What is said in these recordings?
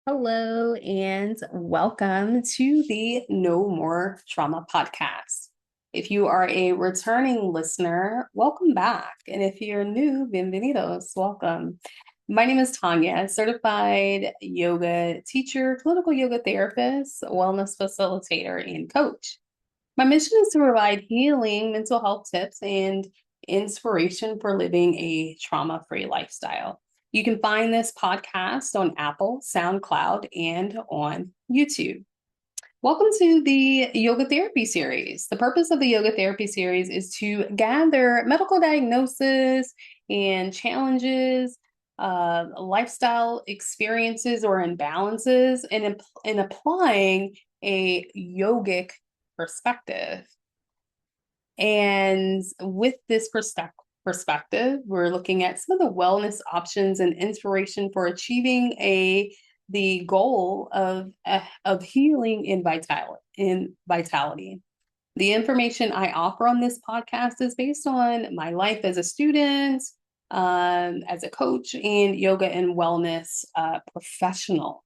Hello and welcome to the No More Trauma podcast. If you are a returning listener, welcome back. And if you're new, bienvenidos, welcome. My name is Tanya, certified yoga teacher, clinical yoga therapist, wellness facilitator, and coach. My mission is to provide healing, mental health tips, and inspiration for living a trauma-free lifestyle. You can find this podcast on Apple, SoundCloud, and on YouTube. Welcome to the yoga therapy series. The purpose of the yoga therapy series is to gather medical diagnosis and challenges, lifestyle experiences or imbalances, and in applying a yogic perspective. And with this perspective, we're looking at some of the wellness options and inspiration for achieving the goal of healing in vitality. The information I offer on this podcast is based on my life as a student, as a coach, and yoga and wellness professional.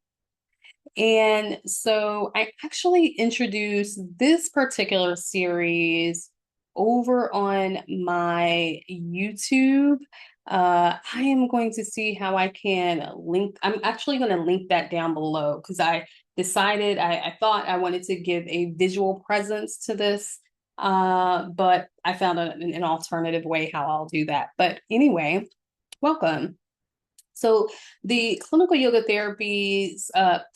And so I actually introduced this particular series over on my YouTube. I am going to see how I can link. I'm actually going to link that down below because I decided I thought I wanted to give a visual presence to this, but I found an alternative way how I'll do that. But anyway, welcome. So the clinical yoga therapies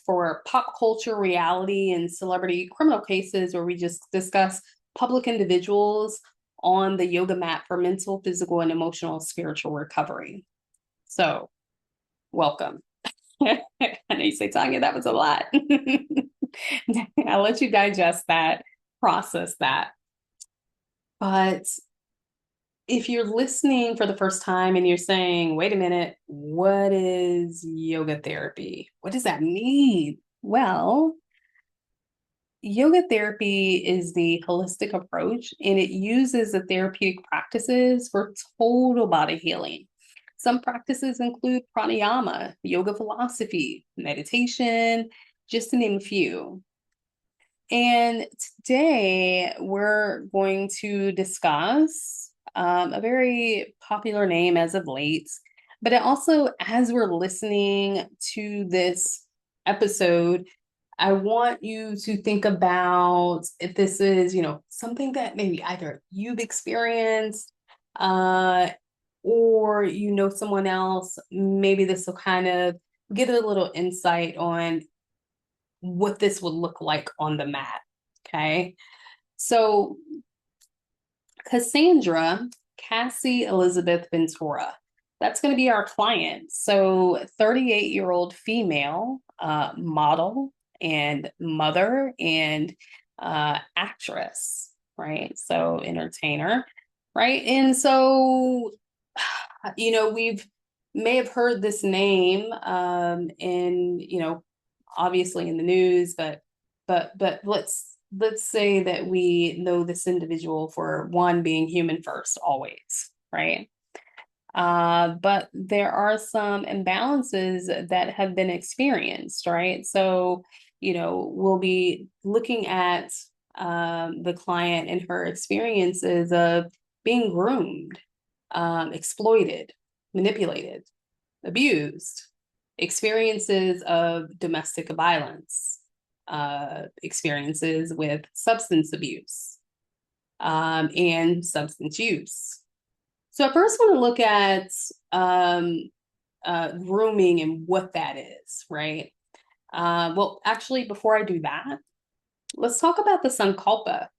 for pop culture, reality, and celebrity criminal cases, where we just discuss public individuals on the yoga mat for mental, physical, and emotional spiritual recovery. So welcome. I know you say, Tanya, that was a lot. I'll let you digest that, process that. But if you're listening for the first time and you're saying, wait a minute, what is yoga therapy? What does that mean? Well, yoga therapy is the holistic approach and it uses the therapeutic practices for total body healing. Some practices include pranayama, yoga philosophy, meditation, just to name a few. And today we're going to discuss a very popular name as of late, but it also, as we're listening to this episode, I want you to think about if this is, something that maybe either you've experienced or someone else, maybe this will kind of get a little insight on what this would look like on the mat. Okay. So Cassandra Cassie Elizabeth Ventura, that's going to be our client. So 38-year-old female model and mother and actress, right? So entertainer, right? And so, we've may have heard this name obviously in the news, but let's say that we know this individual for one being human first always, right? But there are some imbalances that have been experienced, right? So, we'll be looking at the client and her experiences of being groomed, exploited, manipulated, abused, experiences of domestic violence, experiences with substance abuse, and substance use. So I first want to look at grooming and what that is, right? Well, actually, before I do that, let's talk about the sankalpa.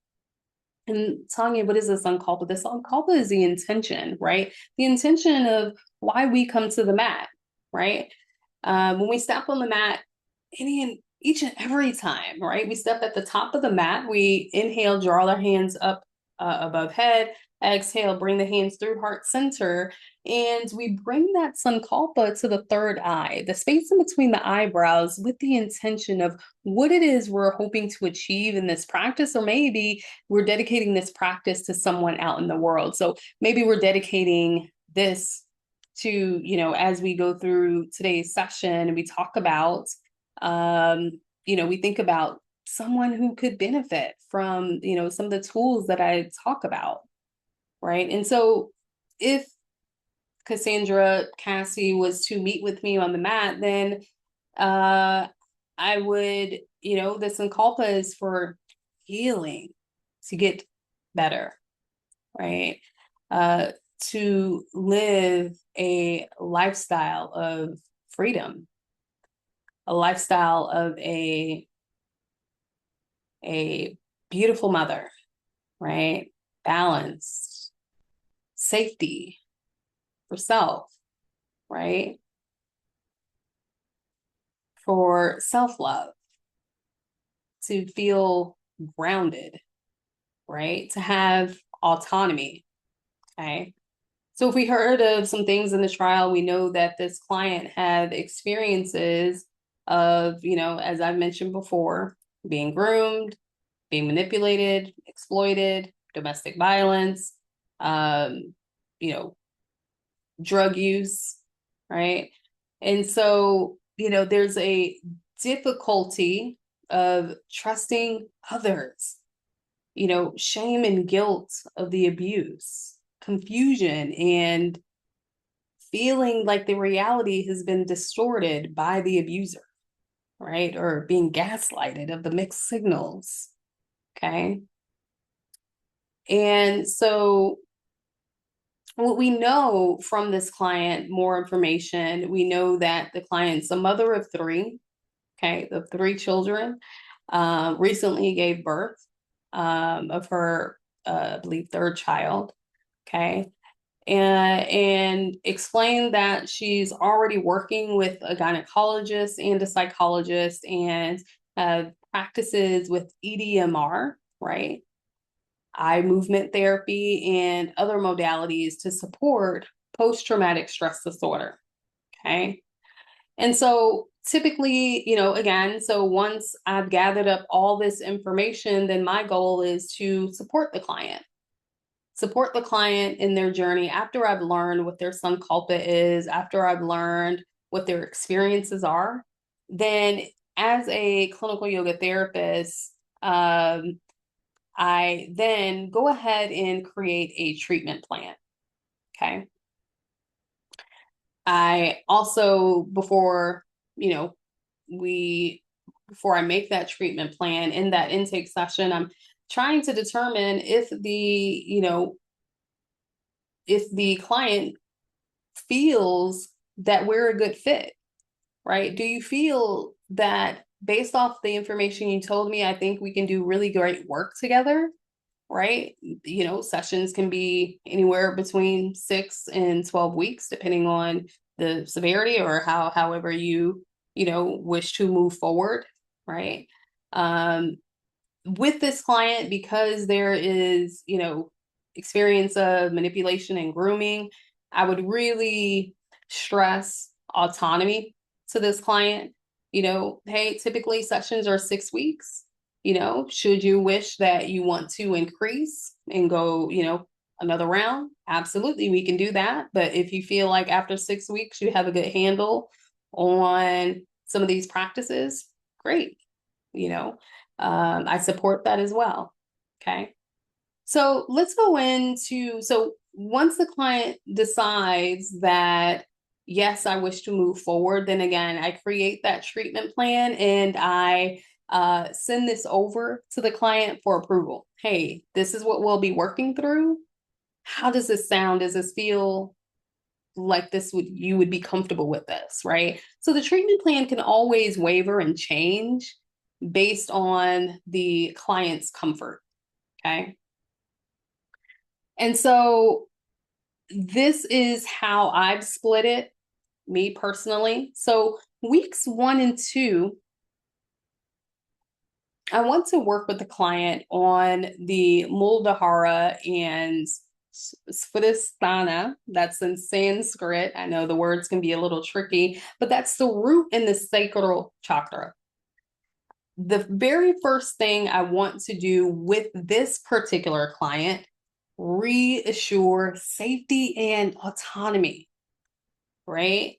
And Tanya, what is the sankalpa? The sankalpa is the intention, right? The intention of why we come to the mat, right? When we step on the mat, each and every time, right? We step at the top of the mat, we inhale, draw our hands up above head, exhale, bring the hands through heart center, and we bring that sankalpa to the third eye, the space in between the eyebrows, with the intention of what it is we're hoping to achieve in this practice, or maybe we're dedicating this practice to someone out in the world. So maybe we're dedicating this to, as we go through today's session and we talk about We think about someone who could benefit from, some of the tools that I talk about, right? And so if Cassie was to meet with me on the mat, then I would, the Sankalpa is for healing, to get better, right? To live a lifestyle of freedom, a lifestyle of a beautiful mother, right? Balanced, safety for self, right? For self-love, to feel grounded, right? To have autonomy, okay? So if we heard of some things in the trial, we know that this client had experiences of, as I've mentioned before, being groomed, being manipulated, exploited, domestic violence, um, you know, drug use, right? And so, there's a difficulty of trusting others, shame and guilt of the abuse, confusion, and feeling like the reality has been distorted by the abuser, right? Or being gaslighted of the mixed signals, okay? And so what we know from this client, more information, we know that the client's a mother of three, okay, of three children, recently gave birth of her, I believe, third child, okay, and explained that she's already working with a gynecologist and a psychologist and practices with EDMR, right? Eye movement therapy and other modalities to support post-traumatic stress disorder, okay? And so typically, again, so once I've gathered up all this information, then my goal is to support the client in their journey after I've learned what their sankalpa is, after I've learned what their experiences are. Then as a clinical yoga therapist, I then go ahead and create a treatment plan, okay? I also, before I make that treatment plan in that intake session, I'm trying to determine if the client feels that we're a good fit, right? Do you feel that based off the information you told me, I think we can do really great work together, right? Sessions can be anywhere between 6 and 12 weeks, depending on the severity or however you wish to move forward, right? With this client, because there is, experience of manipulation and grooming, I would really stress autonomy to this client. Hey, typically sessions are 6 weeks. Should you wish that you want to increase and go, another round, absolutely, we can do that. But if you feel like after 6 weeks you have a good handle on some of these practices, great. I support that as well. Okay. So let's go so once the client decides that, yes, I wish to move forward, then again, I create that treatment plan and I send this over to the client for approval. Hey, this is what we'll be working through. How does this sound? Does this feel like you would be comfortable with this, right? So the treatment plan can always waver and change based on the client's comfort, okay? And so this is how I've split it, me personally. So weeks 1 and 2, I want to work with the client on the Muladhara and Svadhisthana. That's in Sanskrit. I know the words can be a little tricky, but that's the root in the sacral chakra. The very first thing I want to do with this particular client, reassure safety and autonomy, right?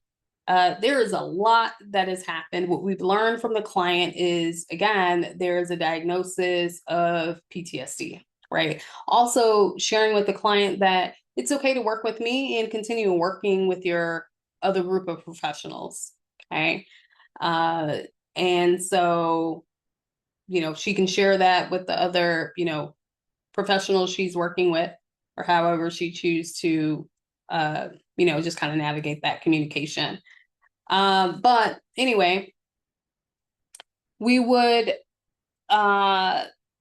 There is a lot that has happened. What we've learned from the client is, again, there is a diagnosis of PTSD, right? Also sharing with the client that it's okay to work with me and continue working with your other group of professionals, okay? Uh, and so, she can share that with the other, professionals she's working with, or however she chooses to, just kind of navigate that communication. But anyway, we would,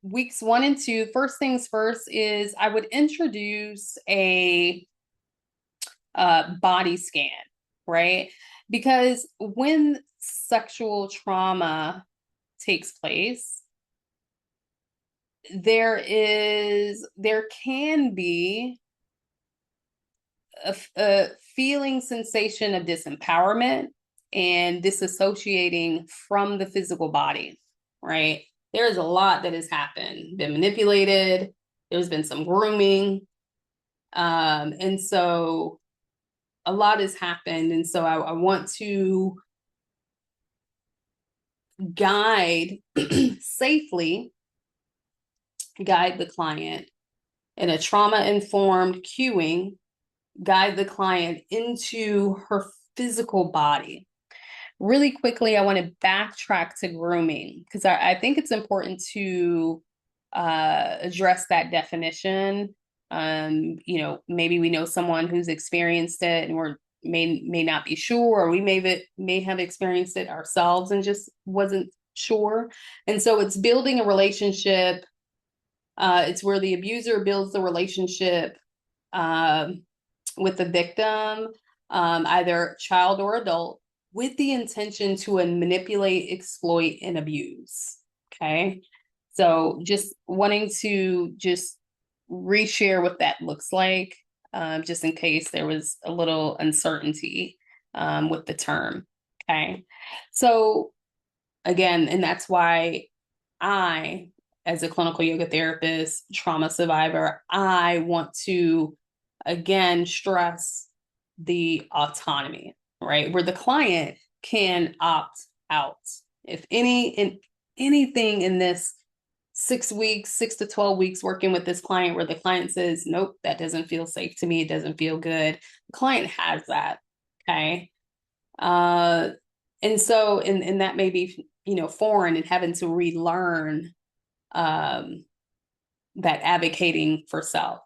weeks 1 and 2, first things first is I would introduce a body scan, right? Because when sexual trauma takes place, there can be a feeling sensation of disempowerment and disassociating from the physical body, right? There's a lot that has happened, been manipulated. There's been some grooming. And so a lot has happened. And so I want to safely guide the client in a trauma-informed cueing, guide the client into her physical body. Really quickly, I want to backtrack to grooming because I think it's important to address that definition. Maybe we know someone who's experienced it and we're may not be sure, or we may have experienced it ourselves and just wasn't sure. And so it's building a relationship. It's where the abuser builds the relationship with the victim, either child or adult, with the intention to manipulate, exploit, and abuse. Okay. So just wanting to just reshare what that looks like, just in case there was a little uncertainty with the term. Okay. So again, and that's why I, as a clinical yoga therapist, trauma survivor, I want to again stress the autonomy, right? Where the client can opt out. If anything in this 6 weeks, 6 to 12 weeks working with this client where the client says, nope, that doesn't feel safe to me, it doesn't feel good, the client has that. Okay. And so and that may be, foreign and having to relearn that advocating for self.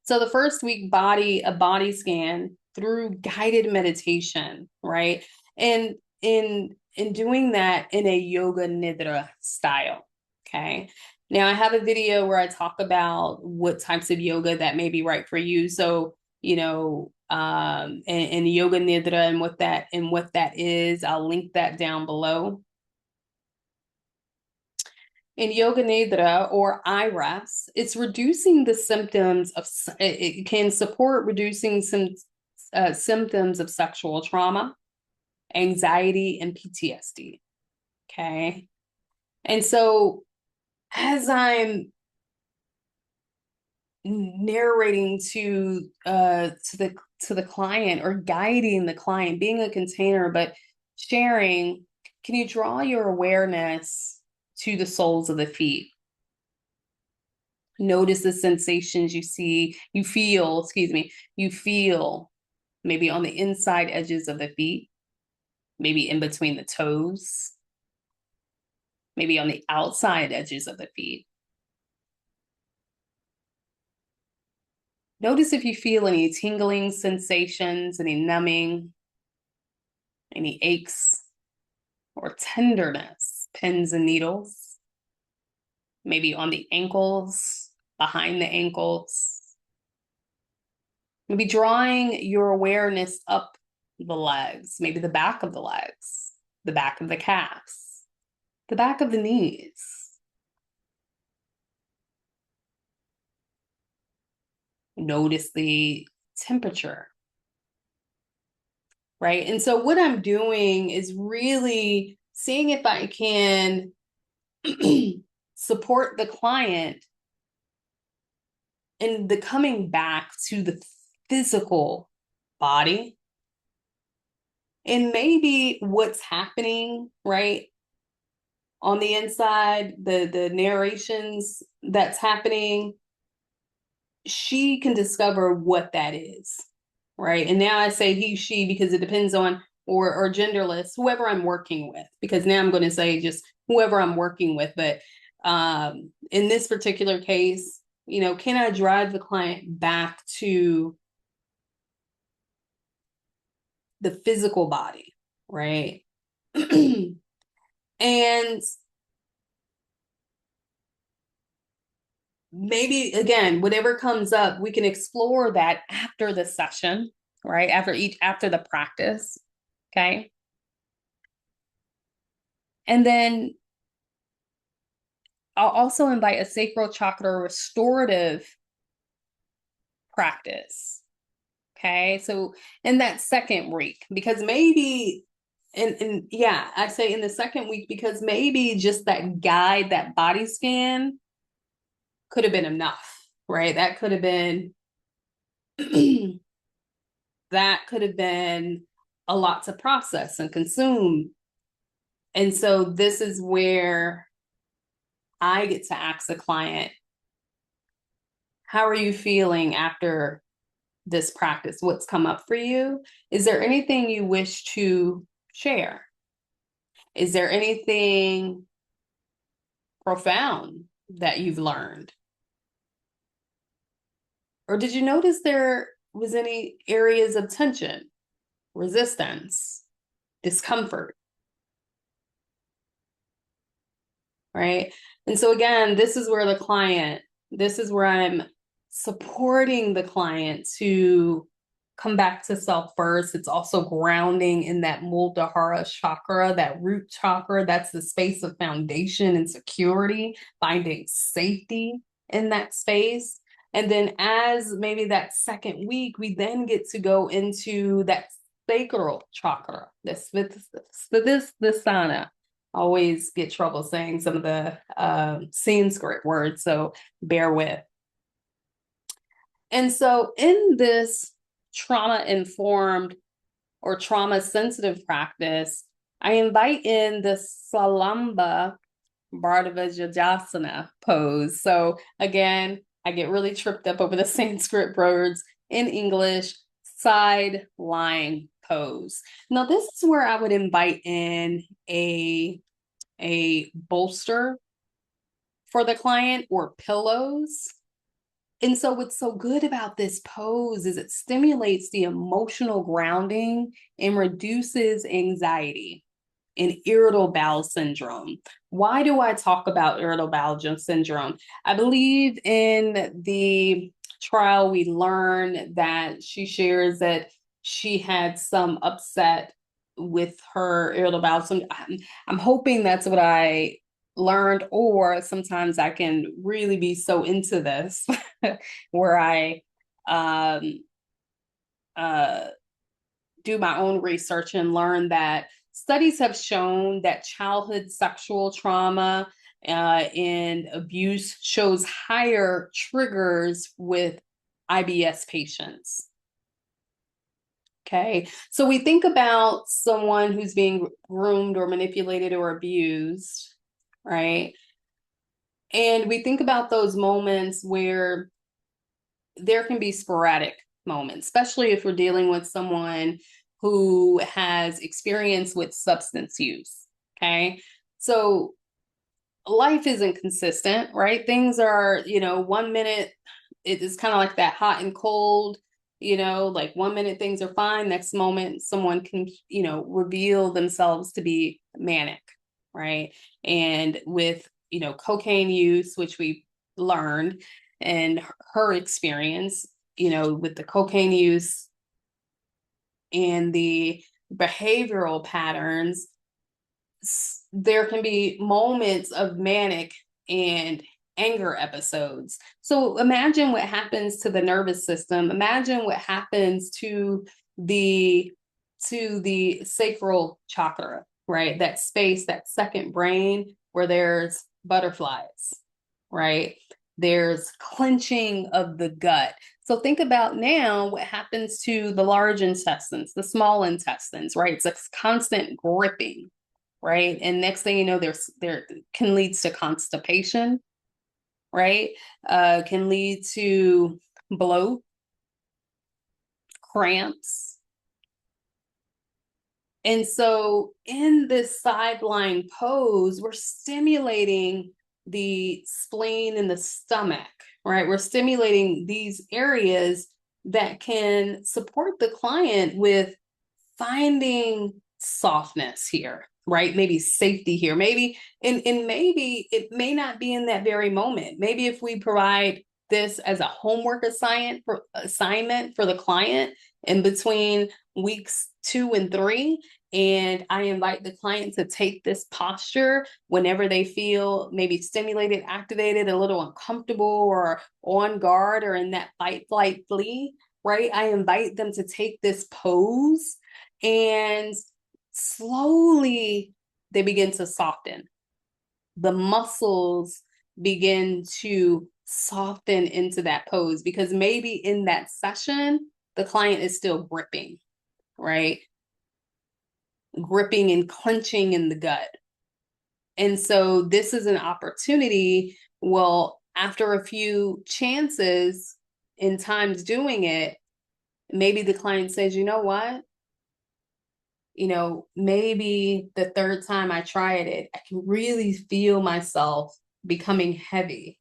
So the first week, a body scan through guided meditation, right? And in doing that in a yoga nidra style. Okay. Now I have a video where I talk about what types of yoga that may be right for you. So, and yoga nidra and what that is, I'll link that down below. In yoga nidra or IRAS, it's reducing the symptoms of, it can support reducing some symptoms of sexual trauma, anxiety, and PTSD. Okay. And so as I'm narrating to the client or guiding the client, being a container, but sharing, can you draw your awareness to the soles of the feet? Notice the sensations you feel maybe on the inside edges of the feet, maybe in between the toes, maybe on the outside edges of the feet. Notice if you feel any tingling sensations, any numbing, any aches or tenderness, pins and needles, maybe on the ankles, behind the ankles. Maybe drawing your awareness up the legs, maybe the back of the legs, the back of the calves, the back of the knees. Notice the temperature, right? And so what I'm doing is really seeing if I can support the client in the coming back to the physical body And maybe what's happening, right, on the inside, the narrations that's happening, she can discover what that is, right? And now I say he, she, because it depends on, or genderless, whoever I'm working with, because now I'm going to say just whoever I'm working with. But in this particular case, can I drive the client back to the physical body, right? And maybe again, whatever comes up, we can explore that after the session, right? After the practice. Okay. And then I'll also invite a sacral chakra restorative practice. Okay. So in that second week, because maybe, and yeah, I say in the second week, because maybe just that guide, that body scan could have been enough, right? That could have been, that could have been a lot to process and consume. And so this is where I get to ask the client, how are you feeling after this practice? What's come up for you? Is there anything you wish to share? Is there anything profound that you've learned? Or did you notice there was any areas of tension, resistance, discomfort? Right? And so again, this is where I'm supporting the client to come back to self first. It's also grounding in that Muladhara chakra, that root chakra. That's the space of foundation and security, finding safety in that space. And then as maybe that second week, we then get to go into that sacral chakra, this Sthana. Always get trouble saying some of the Sanskrit words, so bear with. And so in this trauma-informed or trauma-sensitive practice, I invite in the Salamba Bardhavajrasana pose. So again, I get really tripped up over the Sanskrit words in English, side lying pose. Now, this is where I would invite in a bolster for the client or pillows. And so what's so good about this pose is it stimulates the emotional grounding and reduces anxiety and irritable bowel syndrome. Why do I talk about irritable bowel syndrome? I believe in the trial we learned that she shares that she had some upset with her irritable bowel syndrome. I'm hoping that's what I learned, or sometimes I can really be so into this where I do my own research and learn that studies have shown that childhood sexual trauma and abuse shows higher triggers with IBS patients. Okay, so we think about someone who's being groomed or manipulated or abused, right? And we think about those moments where there can be sporadic moments, especially if we're dealing with someone who has experience with substance use. Okay. So life isn't consistent, right? Things are, 1 minute, it is kind of like that hot and cold, like 1 minute things are fine. Next moment, someone can, reveal themselves to be manic, right? And with, cocaine use, which we learned, and her experience, with the cocaine use and the behavioral patterns, there can be moments of manic and anger episodes. So imagine what happens to the nervous system. Imagine what happens to the sacral chakra, right? That space, that second brain where there's butterflies, right? There's clenching of the gut. So think about now what happens to the large intestines, the small intestines, right? It's a constant gripping, right? And next thing you know, there can lead to constipation, right? Can lead to bloat, cramps. And so in this sideline pose, we're stimulating the spleen and the stomach, right? We're stimulating these areas that can support the client with finding softness here, right? Maybe safety here. Maybe, and maybe it may not be in that very moment. Maybe if we provide this as a homework assignment for the client in between weeks 2 and 3, and I invite the client to take this posture whenever they feel maybe stimulated, activated, a little uncomfortable, or on guard, or in that fight, flight, flee, right? I invite them to take this pose, and slowly they begin to soften. The muscles begin to soften into that pose, because maybe in that session, the client is still gripping, right? Gripping and clenching in the gut. And so this is an opportunity. Well, after a few chances in times doing it, maybe the client says, you know what? Maybe the third time I tried it, I can really feel myself becoming heavy.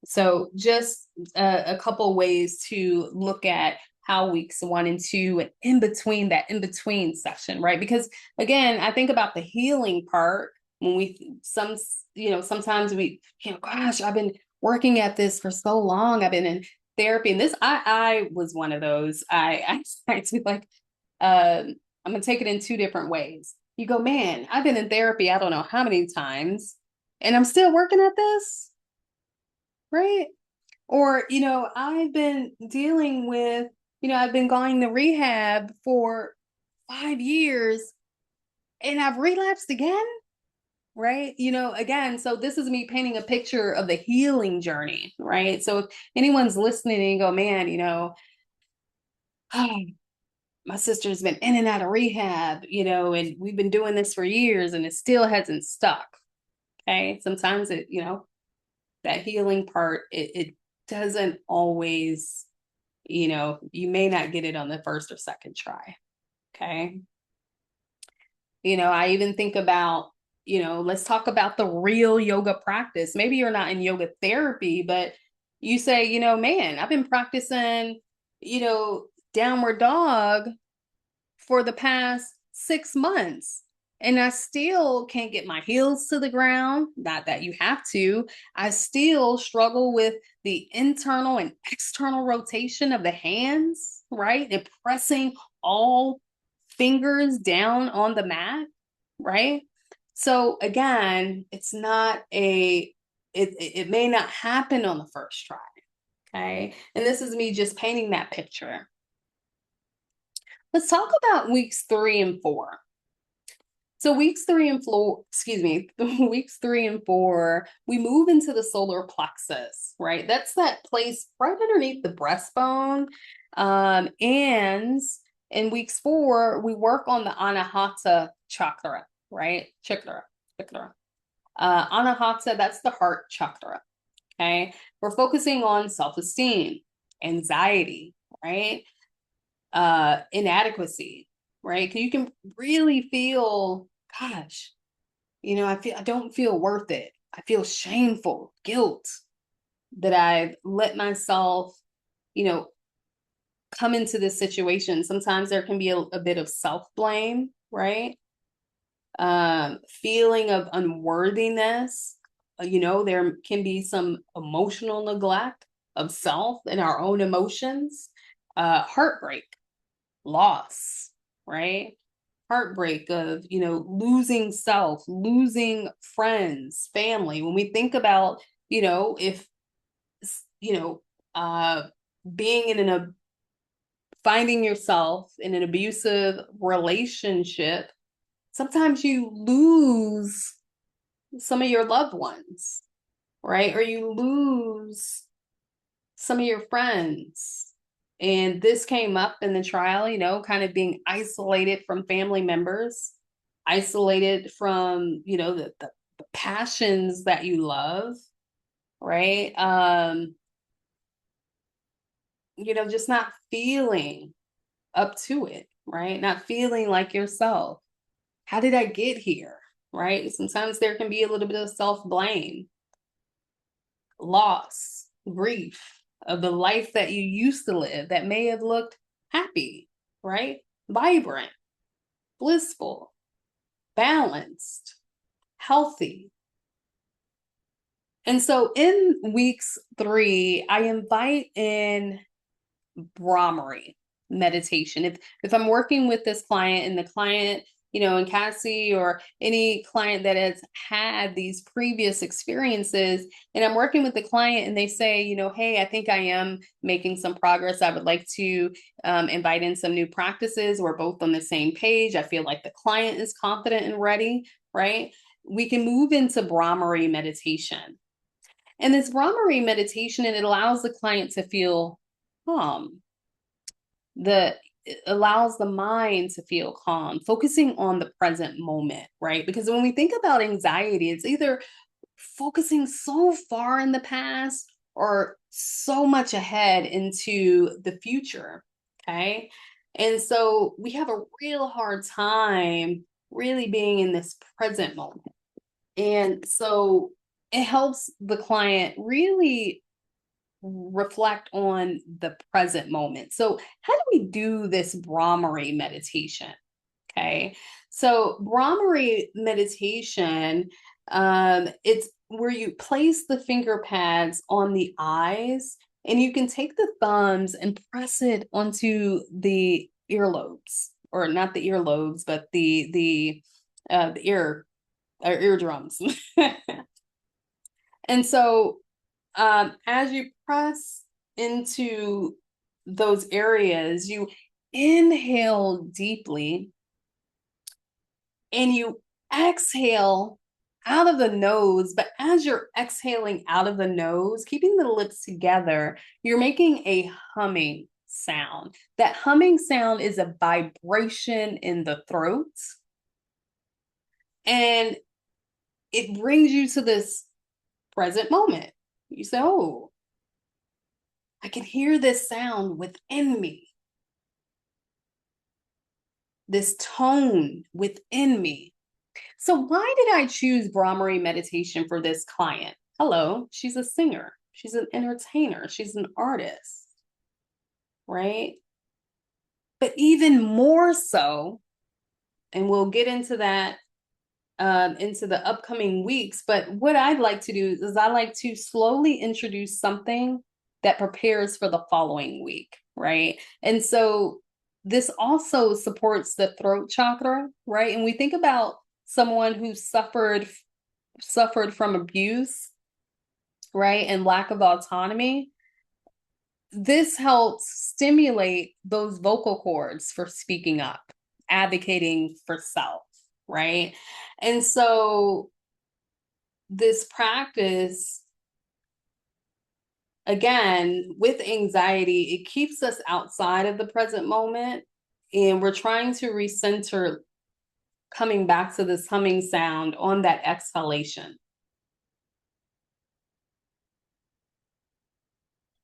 So just a couple ways to look at how weeks 1 and 2 and that in between session, right? Because again, I think about the healing part when sometimes we, gosh, I've been working at this for so long. I've been in therapy, and I was one of those. I to like, I'm gonna take it in 2 different ways. You go, man, I've been in therapy, I don't know how many times, and I'm still working at this, right? Or, I've been dealing with, I've been going to rehab for 5 years and I've relapsed again, right? Again, so this is me painting a picture of the healing journey, right? So if anyone's listening and you go, man, oh, my sister's been in and out of rehab, and we've been doing this for years and it still hasn't stuck. Okay. Sometimes that healing part, it doesn't always, you may not get it on the first or second try. Okay. I even think about, let's talk about the real yoga practice. Maybe you're not in yoga therapy, but you say, man, I've been practicing, downward dog for the past 6 months. And I still can't get my heels to the ground. Not that you have to. I still struggle with the internal and external rotation of the hands, right? And pressing all fingers down on the mat, right? So again, it's not it may not happen on the first try. Okay. And this is me just painting that picture. Let's talk about weeks 3 and 4. So weeks 3 and 4, weeks 3 and 4, we move into the solar plexus, right? That's that place right underneath the breastbone. And in weeks 4, we work on the anahata chakra, right? Chakra. Anahata, that's the heart chakra. Okay. We're focusing on self-esteem, anxiety, right? Inadequacy, right? You can really feel, gosh, I don't feel worth it. I feel shameful, guilt that I've let myself, come into this situation. Sometimes there can be a bit of self-blame, right? Feeling of unworthiness. There can be some emotional neglect of self and our own emotions. Heartbreak, loss, right? Heartbreak of, losing self, losing friends, family. When we think about, if, being finding yourself in an abusive relationship, sometimes you lose some of your loved ones, right? Or you lose some of your friends. And this came up in the trial, kind of being isolated from family members, isolated from, the passions that you love, right? Just not feeling up to it, right? Not feeling like yourself. How did I get here? Right? Sometimes there can be a little bit of self-blame, loss, grief of the life that you used to live that may have looked happy, right? Vibrant, blissful, balanced, healthy. And so in weeks 3, I invite in Brahmari meditation. If I'm working with this client and the client, and Cassie or any client that has had these previous experiences, and I'm working with the client and they say, hey, I think I am making some progress. I would like to invite in some new practices. We're both on the same page. I feel like the client is confident and ready, right? We can move into Brahmari meditation. And this Brahmari meditation, and it allows the client to feel calm. It allows the mind to feel calm, focusing on the present moment, right? Because when we think about anxiety, it's either focusing so far in the past or so much ahead into the future, okay? And so we have a real hard time really being in this present moment. And so it helps the client really reflect on the present moment. So, how do we do this Brahmari meditation? Okay, so Brahmari meditation, it's where you place the finger pads on the eyes, and you can take the thumbs and press it onto the earlobes, or not the earlobes, but the eardrums. And so as you press into those areas, you inhale deeply and you exhale out of the nose. But as you're exhaling out of the nose, keeping the lips together, you're making a humming sound. That humming sound is a vibration in the throat. And it brings you to this present moment. You say, oh, I can hear this sound within me, this tone within me. So why did I choose Brahmari meditation for this client? Hello, she's a singer. She's an entertainer. She's an artist, right? But even more so, and we'll get into that into the upcoming weeks. But what I'd like to do is I like to slowly introduce something that prepares for the following week, right? And so this also supports the throat chakra, right? And we think about someone who suffered from abuse, right, and lack of autonomy. This helps stimulate those vocal cords for speaking up, advocating for self, right? And so this practice, again, with anxiety, it keeps us outside of the present moment, and we're trying to recenter, coming back to this humming sound on that exhalation.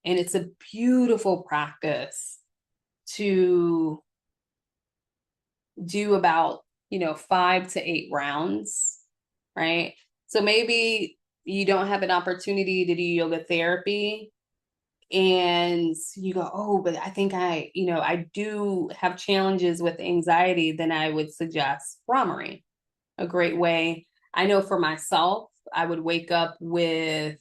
And it's a beautiful practice to do about, 5 to 8 rounds, right? So maybe you don't have an opportunity to do yoga therapy and you go, oh, but I think I do have challenges with anxiety, then I would suggest Brahmari, a great way. I know for myself, I would wake up with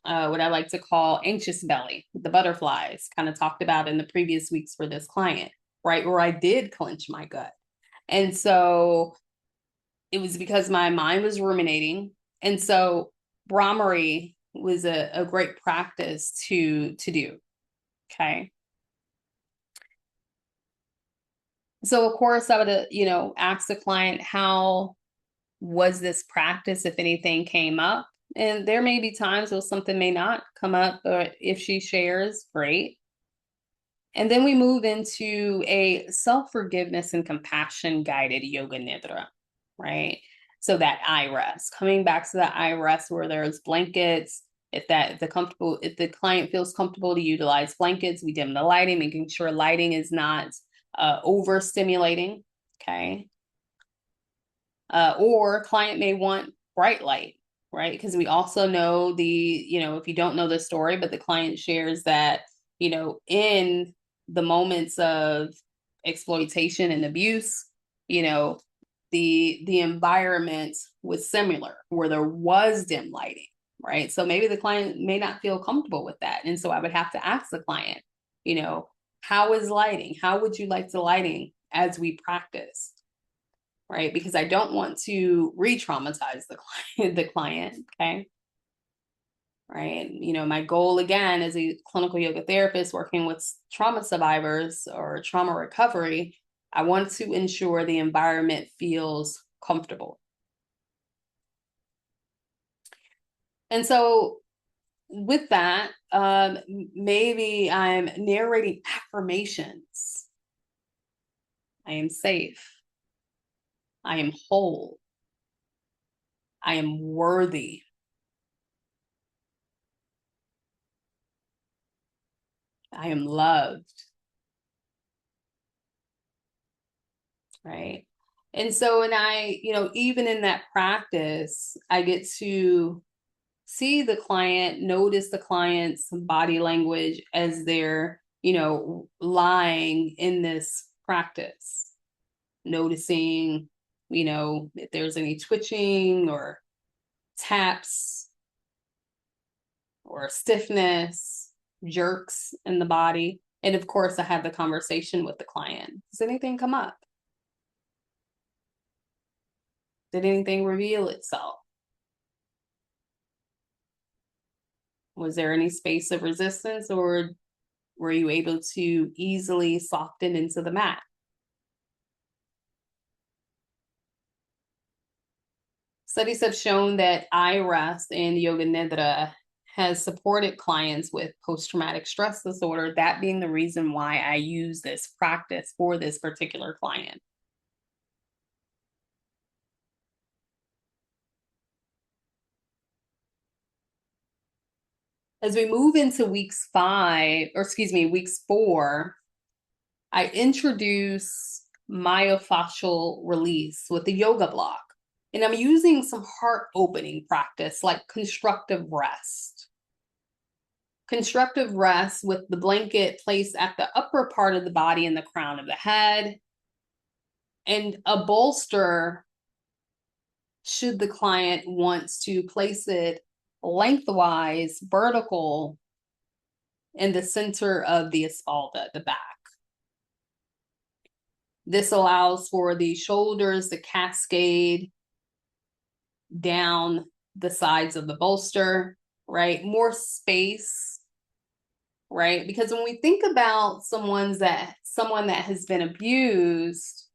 what I like to call anxious belly, the butterflies, kind of talked about in the previous weeks for this client, right? Where I did clench my gut. And so it was because my mind was ruminating. And so Brahmari was a great practice to do. Okay. So of course I would, ask the client how was this practice if anything came up? And there may be times where something may not come up, but if she shares, great. And then we move into a self-forgiveness and compassion guided yoga nidra, right? So that eye rest, coming back to that eye rest where there's blankets. If the client feels comfortable to utilize blankets, we dim the lighting, making sure lighting is not overstimulating, okay? Or client may want bright light, right? Because we also know if you don't know the story, but the client shares that, in the moments of exploitation and abuse, the environment was similar where there was dim lighting, right? So maybe the client may not feel comfortable with that. And so I would have to ask the client, how is lighting? How would you like the lighting as we practice? Right? Because I don't want to re-traumatize the client, okay? Right? My goal again as a clinical yoga therapist working with trauma survivors or trauma recovery, I want to ensure the environment feels comfortable. And so with that, maybe I'm narrating affirmations. I am safe. I am whole. I am worthy. I am loved. Right. And so, even in that practice, I get to see the client, notice the client's body language as they're, lying in this practice, noticing, if there's any twitching or taps or stiffness, jerks in the body. And of course, I have the conversation with the client. Does anything come up? Did anything reveal itself? Was there any space of resistance, or were you able to easily soften into the mat? Studies have shown that eye rest and yoga nidra has supported clients with post-traumatic stress disorder, that being the reason why I use this practice for this particular client. As we move into weeks 4, I introduce myofascial release with the yoga block. And I'm using some heart opening practice like constructive rest. Constructive rest with the blanket placed at the upper part of the body and the crown of the head. And a bolster, should the client wants to place it lengthwise, vertical, in the center of the espalda, the back. This allows for the shoulders to cascade down the sides of the bolster, right? More space, right? Because when we think about someone that has been abused,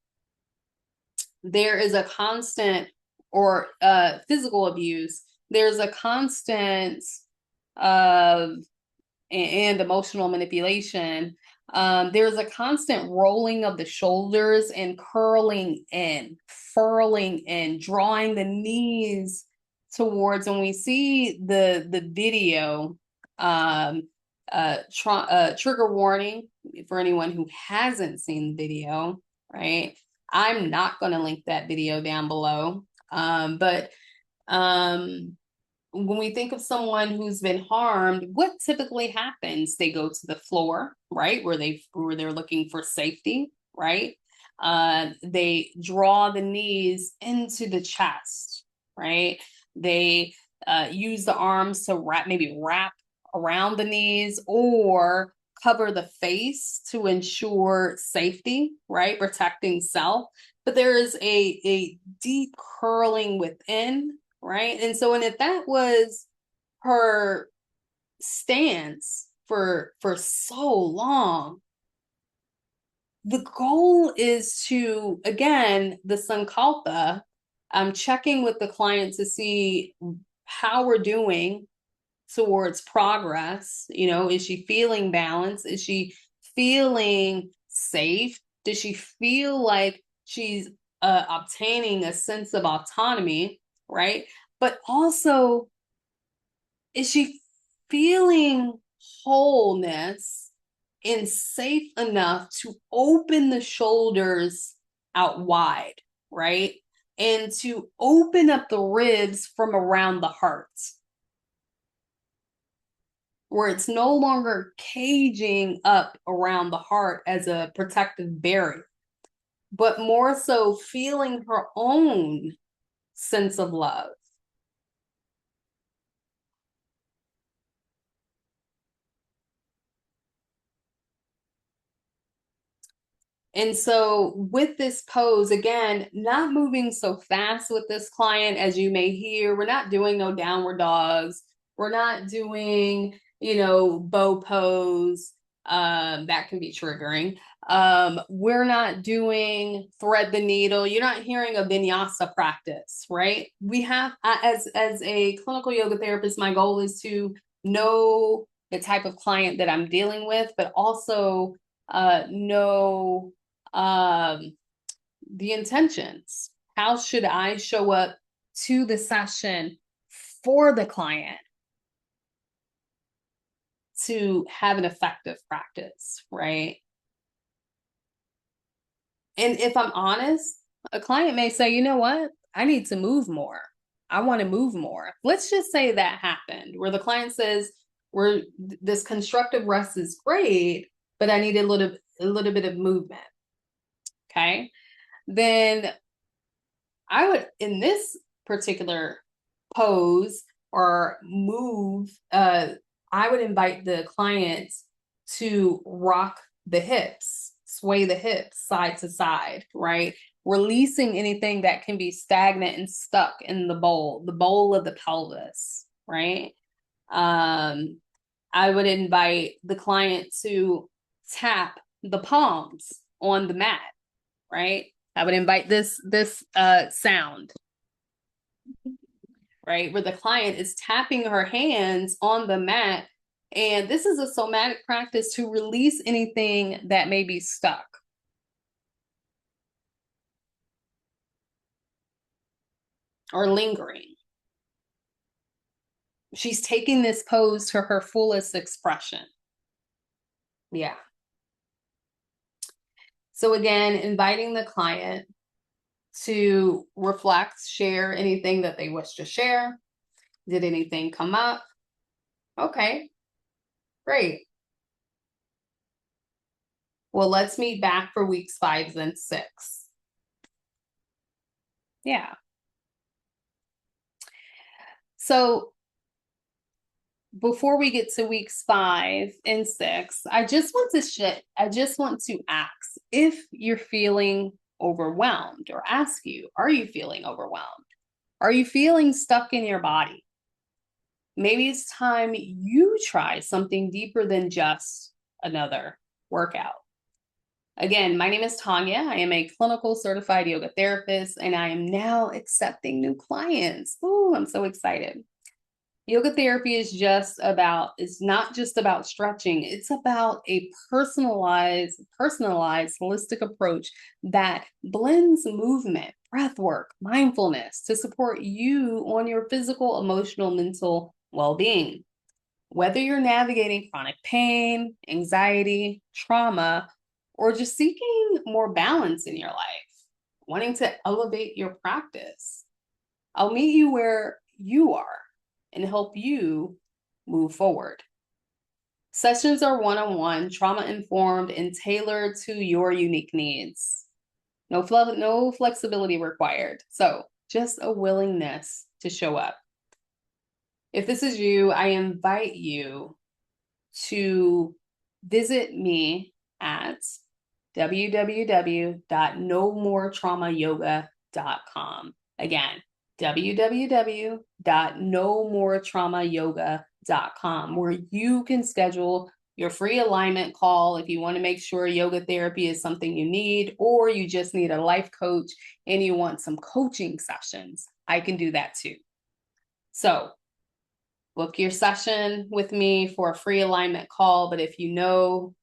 there is a constant, or physical abuse, there's a constant and emotional manipulation. There's a constant rolling of the shoulders and curling in, furling in, drawing the knees towards. When we see the video, trigger warning for anyone who hasn't seen the video, right? I'm not going to link that video down below. But when we think of someone who's been harmed, what typically happens? They go to the floor, right? Where they're looking for safety, right? They draw the knees into the chest, right? They use the arms to wrap around the knees or cover the face to ensure safety, right? Protecting self. But there is a deep curling within, right? And if that was her stance for so long, the goal is to, again, the sankalpa, I'm checking with the client to see how we're doing towards progress. Is she feeling balanced? Is she feeling safe? Does she feel like she's obtaining a sense of autonomy, right? But also, is she feeling wholeness and safe enough to open the shoulders out wide, right? And to open up the ribs from around the heart, where it's no longer caging up around the heart as a protective barrier, but more so feeling her own sense of love. And so with this pose, again, not moving so fast with this client as you may hear. We're not doing no downward dogs. We're not doing, bow pose. That can be triggering. We're not doing thread the needle. You're not hearing a vinyasa practice, right? We have, as a clinical yoga therapist, my goal is to know the type of client that I'm dealing with, but also know the intentions. How should I show up to the session for the client to have an effective practice, right? And if I'm honest, a client may say, you know what? I need to move more. I want to move more. Let's just say that happened where the client says, this constructive rest is great, but I need a little bit of movement. Okay. Then I would, in this particular pose or move, I would invite the client to rock the hips, sway the hips side to side, right? Releasing anything that can be stagnant and stuck in the bowl of the pelvis, right? I would invite the client to tap the palms on the mat, right? I would invite this sound, right? Where the client is tapping her hands on the mat. And this is a somatic practice to release anything that may be stuck or lingering. She's taking this pose to her fullest expression. Yeah. So again, inviting the client to reflect, share anything that they wish to share. Did anything come up? Okay, great. Well, let's meet back for weeks 5 and 6. Yeah. So before we get to weeks 5 and 6, I just want to ask if you're feeling overwhelmed, or ask you, are you feeling overwhelmed? Are you feeling stuck in your body? Maybe it's time you try something deeper than just another workout. Again, my name is Tanya. I am a clinical certified yoga therapist, and I am now accepting new clients. Ooh, I'm so excited. Yoga therapy is it's not just about stretching. It's about a personalized, holistic approach that blends movement, breath work, mindfulness to support you on your physical, emotional, mental well-being. Whether you're navigating chronic pain, anxiety, trauma, or just seeking more balance in your life, wanting to elevate your practice, I'll meet you where you are and help you move forward. Sessions are one-on-one, trauma-informed, and tailored to your unique needs. No flexibility required. So just a willingness to show up. If this is you, I invite you to visit me at www.nomoretraumayoga.com. Again, www.nomoretraumayoga.com, where you can schedule your free alignment call if you want to make sure yoga therapy is something you need, or you just need a life coach and you want some coaching sessions. I can do that too. So book your session with me for a free alignment call. But if you know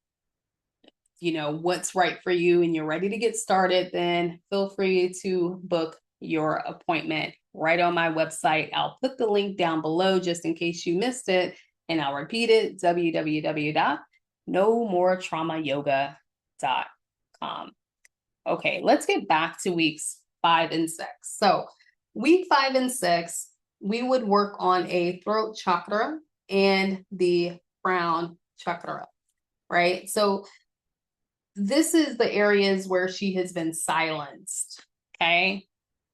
what's right for you and you're ready to get started, then feel free to book your appointment right on my website. I'll put the link down below just in case you missed it, and I'll repeat it: www.nomoretraumayoga.com. Okay, let's get back to weeks 5 and 6. So week 5 and 6, we would work on a throat chakra and the crown chakra, right? So this is the areas where she has been silenced, okay?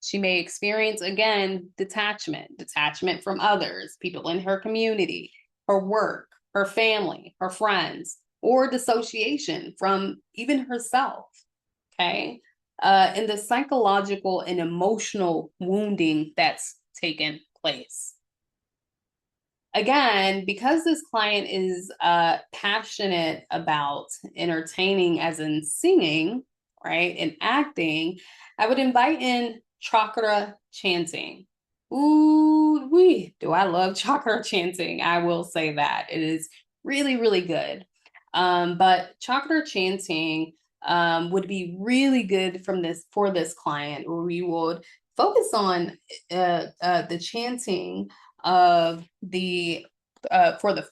She may experience, again, detachment from others, people in her community, her work, her family, her friends, or dissociation from even herself, okay? And the psychological and emotional wounding that's taken place. Again, because this client is passionate about entertaining, as in singing, right, and acting, I would invite in chakra chanting. Ooh, do I love chakra chanting? I will say that. It is really, really good. But chakra chanting would be really good for this client, where we would focus on the chanting of the for the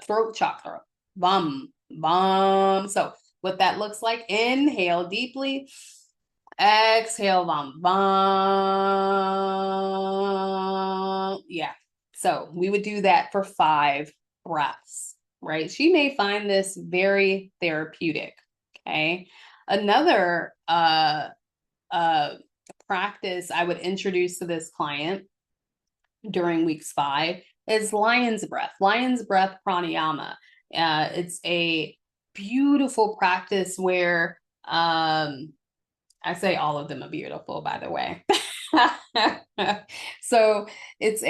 throat chakra. Bum, bum. So what that looks like: inhale deeply, exhale, bum, bum. Yeah. So we would do that for 5 breaths, right? She may find this very therapeutic. Okay. Another practice I would introduce to this client during weeks 5 is lion's breath. Lion's breath pranayama. It's a beautiful practice where I say all of them are beautiful, by the way. So it's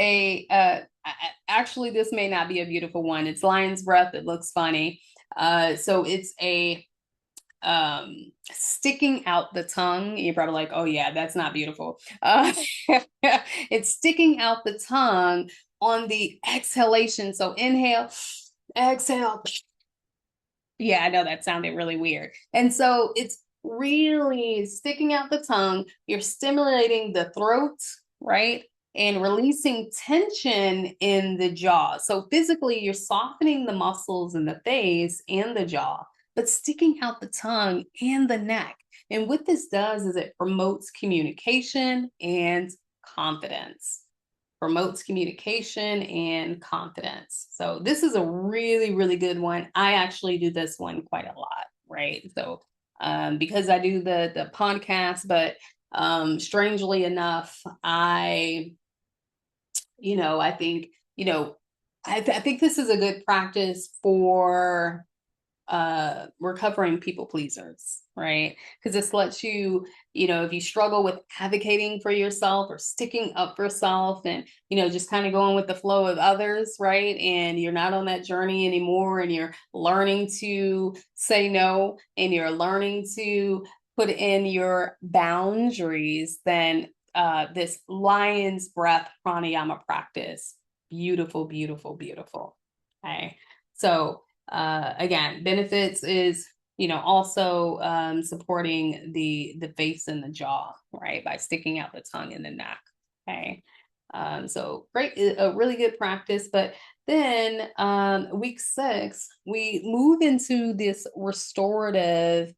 actually, this may not be a beautiful one. It's lion's breath. It looks funny. So it's a sticking out the tongue. You're probably like, oh yeah, that's not beautiful. It's sticking out the tongue on the exhalation. So inhale, exhale. Yeah, I know that sounded really weird. And so it's really sticking out the tongue. You're stimulating the throat, right? And releasing tension in the jaw. So physically, you're softening the muscles in the face and the jaw, but sticking out the tongue and the neck. And what this does is it promotes communication and confidence. Promotes communication and confidence. So this is a really, really good one. I actually do this one quite a lot, right? So because I do the podcast, but strangely enough, I think, I think this is a good practice for recovering people pleasers, right? Because this lets you, if you struggle with advocating for yourself or sticking up for self and, just kind of going with the flow of others, right? And you're not on that journey anymore, and you're learning to say no, and you're learning to put in your boundaries, then this lion's breath pranayama practice, beautiful, beautiful, beautiful. Okay. So again, benefits is, also supporting the face and the jaw, right, by sticking out the tongue and the neck. Okay. So great, a really good practice. But then week 6, we move into this restorative,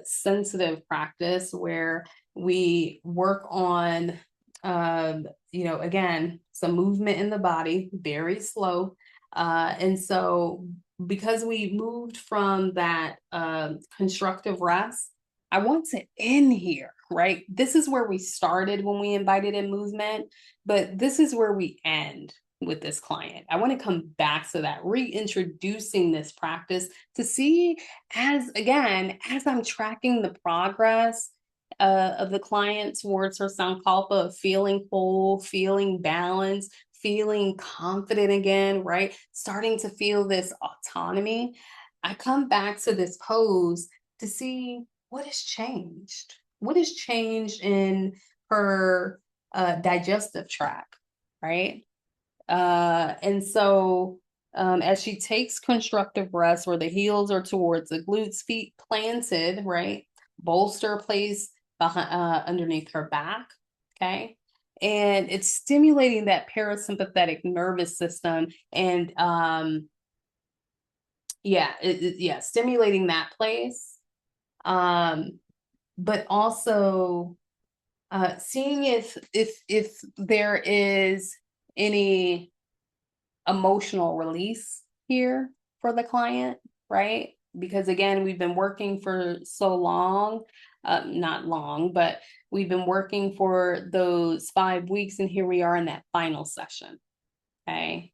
sensitive practice where we work on, again, some movement in the body, very slow. And so because we moved from that constructive rest, I want to end here, right? This is where we started when we invited in movement, but this is where we end with this client. I want to come back to that, reintroducing this practice to see, as I'm tracking the progress of the client towards her sankalpa of feeling whole, feeling balanced, feeling confident again, right? Starting to feel this autonomy. I come back to this pose to see what has changed. What has changed in her digestive tract, right? And so as she takes constructive rest where the heels are towards the glutes, feet planted, right? Bolster placed behind, underneath her back, okay? And it's stimulating that parasympathetic nervous system and yeah, stimulating that place. But also seeing if there is any emotional release here for the client, right? Because again, we've been working for so long, not long, but we've been working for those 5 weeks, and here we are in that final session. Okay.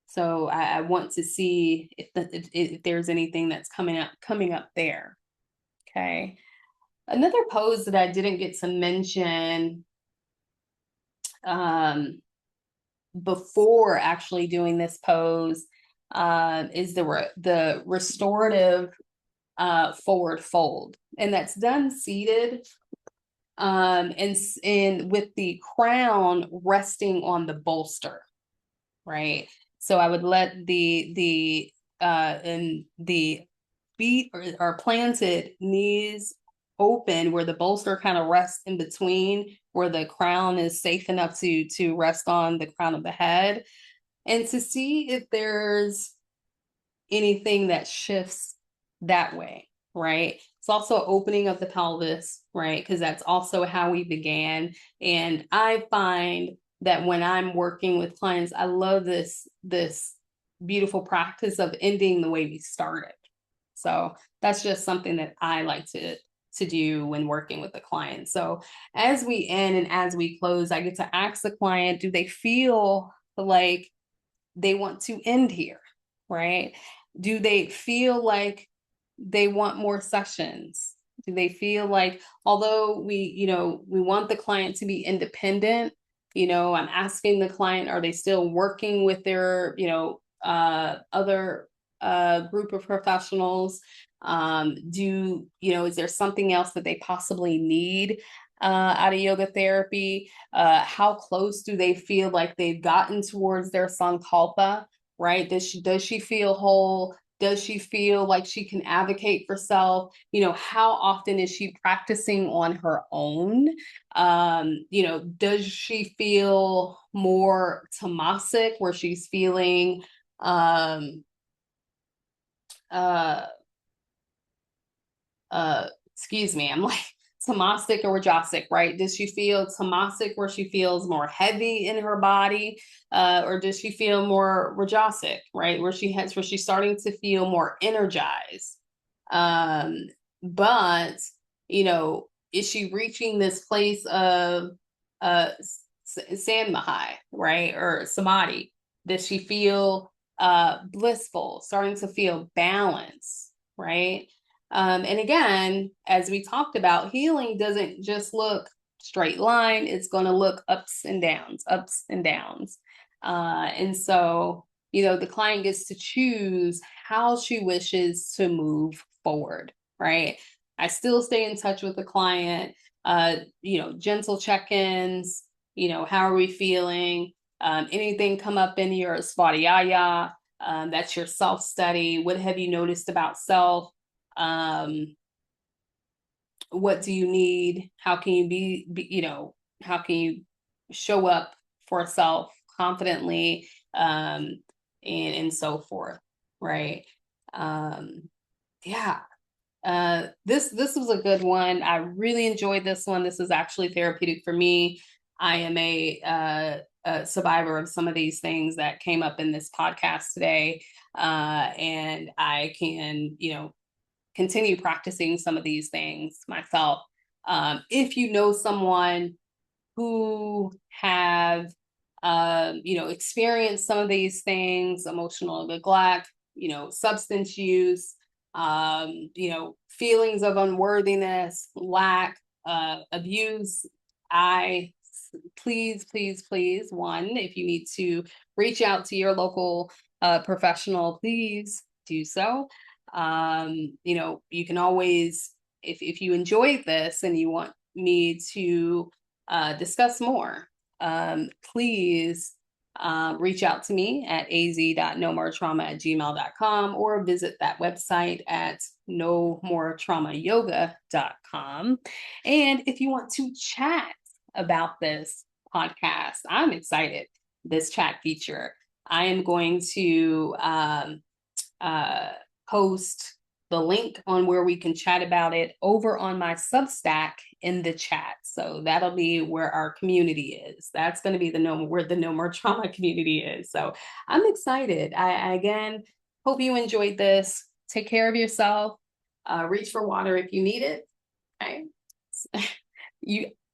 So I want to see if there's anything that's coming up there. Okay. Another pose that I didn't get to mention before actually doing this pose is the restorative forward fold, and that's done seated and with the crown resting on the bolster, right? So I would let the and the feet are planted, knees open, where the bolster kind of rests in between, where the crown is safe enough to rest on the crown of the head, and to see if there's anything that shifts that way, right? It's also opening of the pelvis, right? Because that's also how we began. And I find that when I'm working with clients, I love this beautiful practice of ending the way we started. So that's just something that I like to do when working with the client. So as we end and as we close, I get to ask the client, do they feel like they want to end here, right? Do they feel like they want more sessions? Do they feel like, although we want the client to be independent, I'm asking the client, are they still working with their, other group of professionals? Is there something else that they possibly need out of yoga therapy? How close do they feel like they've gotten towards their sankalpa, right? Does she feel whole? Does she feel like she can advocate for self? How often is she practicing on her own? Does she feel more tamasic, where she's feeling uh excuse me, I'm like tamasic or rajasic, right? Does she feel tamasic where she feels more heavy in her body? Or does she feel more rajasic, right? Where she's starting to feel more energized. Um, but, is she reaching this place of sanmahai, right? Or samadhi? Does she feel blissful, starting to feel balance, right? And again, as we talked about, healing doesn't just look straight line. It's going to look ups and downs, ups and downs. And so, the client gets to choose how she wishes to move forward, right? I still stay in touch with the client, gentle check-ins, how are we feeling? Anything come up in your svadhyaya, that's your self-study. What have you noticed about self? What do you need? How can you how can you show up for self confidently, and so forth, right? Yeah. This was a good one. I really enjoyed this one. This is actually therapeutic for me. I am a survivor of some of these things that came up in this podcast today, and I can, continue practicing some of these things myself. If you know someone who have, experienced some of these things, emotional neglect, substance use, feelings of unworthiness, lack, abuse, I Please, please, please, one, if you need to reach out to your local professional, please do so. You can always, if you enjoyed this and you want me to discuss more, please reach out to me at az.nomoretrauma@gmail.com or visit that website at nomoretraumayoga.com. And if you want to chat about this podcast, I'm excited. This chat feature, I am going to post the link on where we can chat about it over on my Substack in the chat. So that'll be where our community is. That's going to be where the No More Trauma community is. So I'm excited. I again hope you enjoyed this. Take care of yourself. Reach for water if you need it. Okay.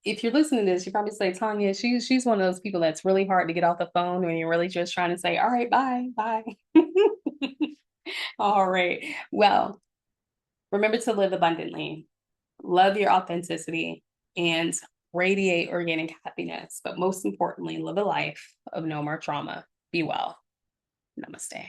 If you're listening to this, you probably say, Tanya, she's one of those people that's really hard to get off the phone when you're really just trying to say, all right, bye, bye. All right. Well, remember to live abundantly, love your authenticity, and radiate organic happiness. But most importantly, live a life of no more trauma. Be well. Namaste.